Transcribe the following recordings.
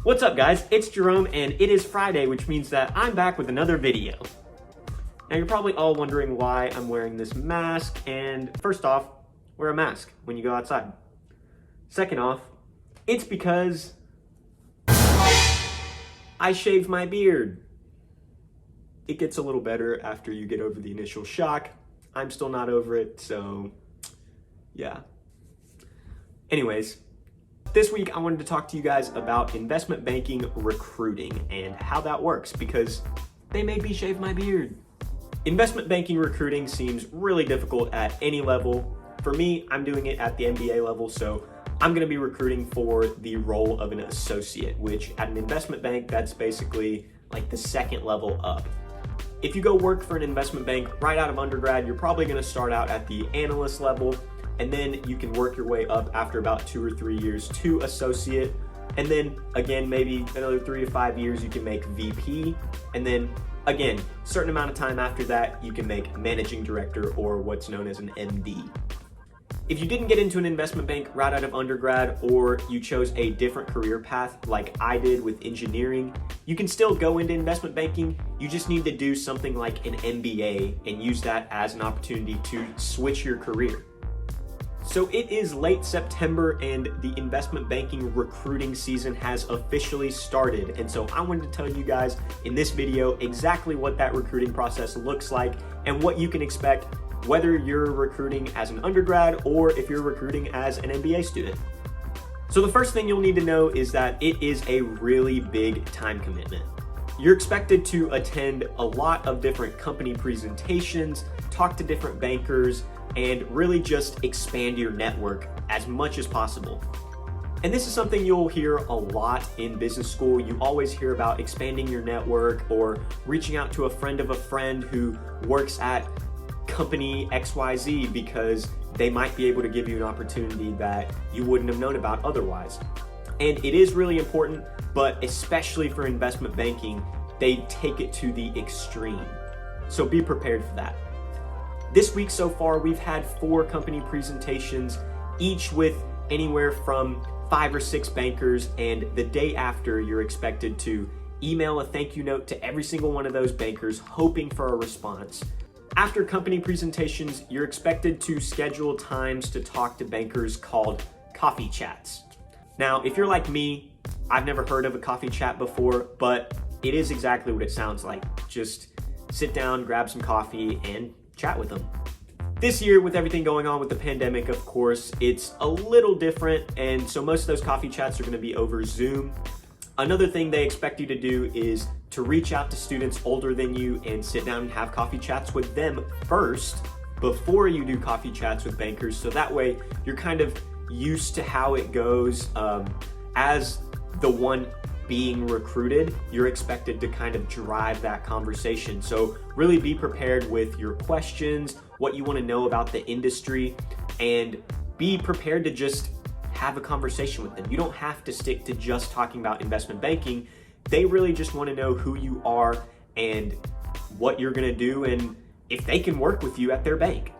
What's up guys, it's Jerome and it is Friday, which means that I'm back with another video. Now you're probably all wondering why I'm wearing this mask, and first off, wear a mask when you go outside. Second off, it's because I shaved my beard. It gets a little better after you get over the initial shock. I'm still not over it, so yeah. Anyways, this week I wanted to talk to you guys about investment banking recruiting and how that works, because they made me shave my beard. Investment banking recruiting seems really difficult at any level. For me, I'm doing it at the MBA level, so I'm gonna be recruiting for the role of an associate, which at an investment bank, that's basically like the second level up. If you go work for an investment bank right out of undergrad, you're probably gonna start out at the analyst level, and then you can work your way up after about 2 or 3 years to associate. And then again, maybe another 3 to 5 years, you can make VP. And then again, certain amount of time after that, you can make managing director, or what's known as an MD. If you didn't get into an investment bank right out of undergrad, or you chose a different career path like I did with engineering, you can still go into investment banking. You just need to do something like an MBA and use that as an opportunity to switch your career. So it is late September and the investment banking recruiting season has officially started. And so I wanted to tell you guys in this video exactly what that recruiting process looks like and what you can expect, whether you're recruiting as an undergrad or if you're recruiting as an MBA student. So the first thing you'll need to know is that it is a really big time commitment. You're expected to attend a lot of different company presentations, talk to different bankers, and really just expand your network as much as possible. And this is something you'll hear a lot in business school. You always hear about expanding your network or reaching out to a friend of a friend who works at company XYZ because they might be able to give you an opportunity that you wouldn't have known about otherwise. And it is really important, but especially for investment banking, they take it to the extreme. So be prepared for that. This week so far, we've had 4 company presentations, each with anywhere from 5 or 6 bankers, and the day after, you're expected to email a thank you note to every single one of those bankers, hoping for a response. After company presentations, you're expected to schedule times to talk to bankers called coffee chats. Now, if you're like me, I've never heard of a coffee chat before, but it is exactly what it sounds like. Just sit down, grab some coffee, and chat with them. This year, with everything going on with the pandemic, of course, it's a little different, and so most of those coffee chats are going to be over Zoom. Another thing they expect you to do is to reach out to students older than you and sit down and have coffee chats with them first before you do coffee chats with bankers, so that way you're kind of used to how it goes. As the one being recruited, you're expected to kind of drive that conversation. So really be prepared with your questions, what you want to know about the industry, and be prepared to just have a conversation with them. You don't have to stick to just talking about investment banking. They really just want to know who you are and what you're going to do and if they can work with you at their bank.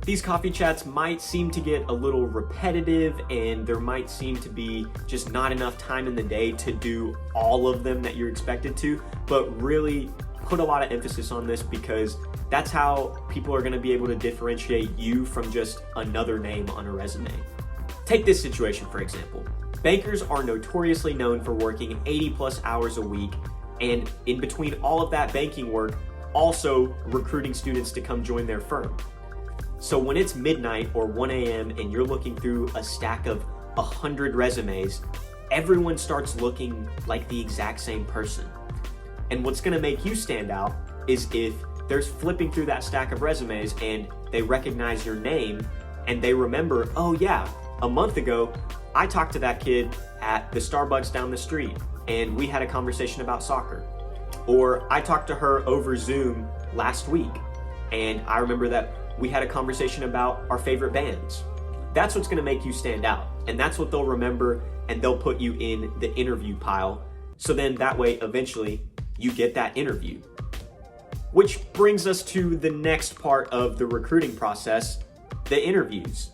These coffee chats might seem to get a little repetitive, and there might seem to be just not enough time in the day to do all of them that you're expected to, but really put a lot of emphasis on this because that's how people are going to be able to differentiate you from just another name on a resume. Take this situation, for example. Bankers are notoriously known for working 80+ hours a week, and in between all of that banking work, also recruiting students to come join their firm. So when it's midnight or 1 a.m. and you're looking through a stack of 100 resumes, everyone starts looking like the exact same person. And what's gonna make you stand out is if there's flipping through that stack of resumes and they recognize your name and they remember, oh yeah, a month ago, I talked to that kid at the Starbucks down the street and we had a conversation about soccer. Or I talked to her over Zoom last week and I remember that we had a conversation about our favorite bands. That's what's gonna make you stand out, and that's what they'll remember, and they'll put you in the interview pile. So then that way, eventually, you get that interview. Which brings us to the next part of the recruiting process, the interviews.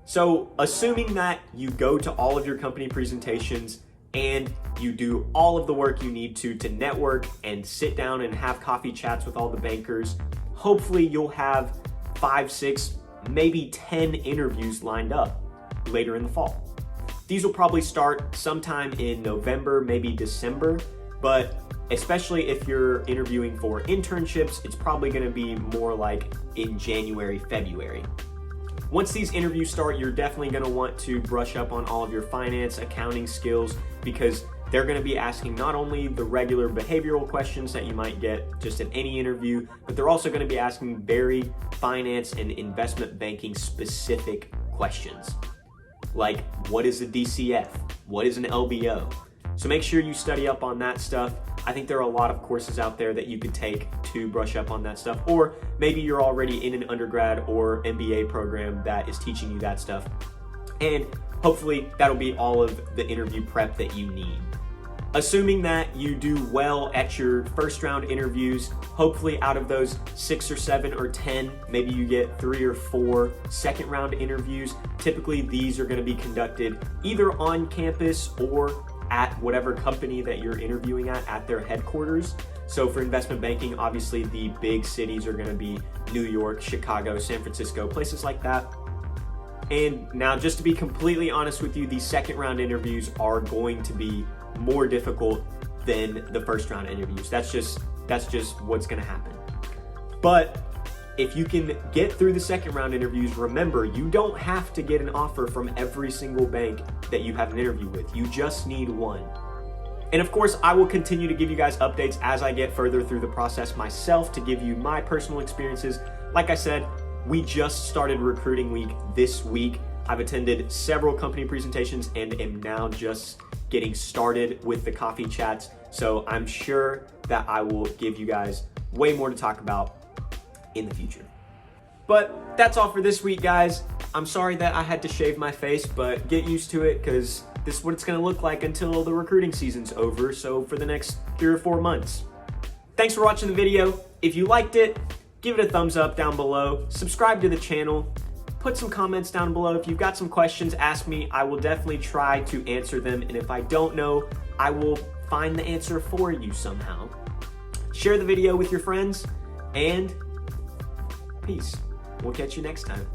So assuming that you go to all of your company presentations and you do all of the work you need to network and sit down and have coffee chats with all the bankers, hopefully you'll have 5, 6, maybe 10 interviews lined up later in the fall. These will probably start sometime in November, maybe December, but especially if you're interviewing for internships, it's probably gonna be more like in January, February. Once these interviews start, you're definitely gonna want to brush up on all of your finance, accounting skills, because they're gonna be asking not only the regular behavioral questions that you might get just in any interview, but they're also gonna be asking very finance and investment banking specific questions. Like, what is a DCF? What is an LBO? So make sure you study up on that stuff. I think there are a lot of courses out there that you could take to brush up on that stuff, or maybe you're already in an undergrad or MBA program that is teaching you that stuff. And hopefully that'll be all of the interview prep that you need. Assuming that you do well at your first round interviews, hopefully out of those 6 or 7 or 10, maybe you get 3 or 4 second round interviews. Typically these are gonna be conducted either on campus or at whatever company that you're interviewing at their headquarters. So for investment banking, obviously the big cities are gonna be New York, Chicago, San Francisco, places like that. And now, just to be completely honest with you, these second round interviews are going to be more difficult than the first round interviews. That's just what's gonna happen. But if you can get through the second round interviews, remember, you don't have to get an offer from every single bank that you have an interview with. You just need one. And of course, I will continue to give you guys updates as I get further through the process myself to give you my personal experiences. Like I said, we just started recruiting week this week. I've attended several company presentations and am now just getting started with the coffee chats. So I'm sure that I will give you guys way more to talk about in the future. But that's all for this week, guys. I'm sorry that I had to shave my face, but get used to it because this is what it's gonna look like until the recruiting season's over, so for the next 3 or 4 months. Thanks for watching the video. If you liked it, give it a thumbs up down below, subscribe to the channel, put some comments down below. If you've got some questions, ask me. I will definitely try to answer them, and if I don't know, I will find the answer for you somehow. Share the video with your friends, and peace. We'll catch you next time.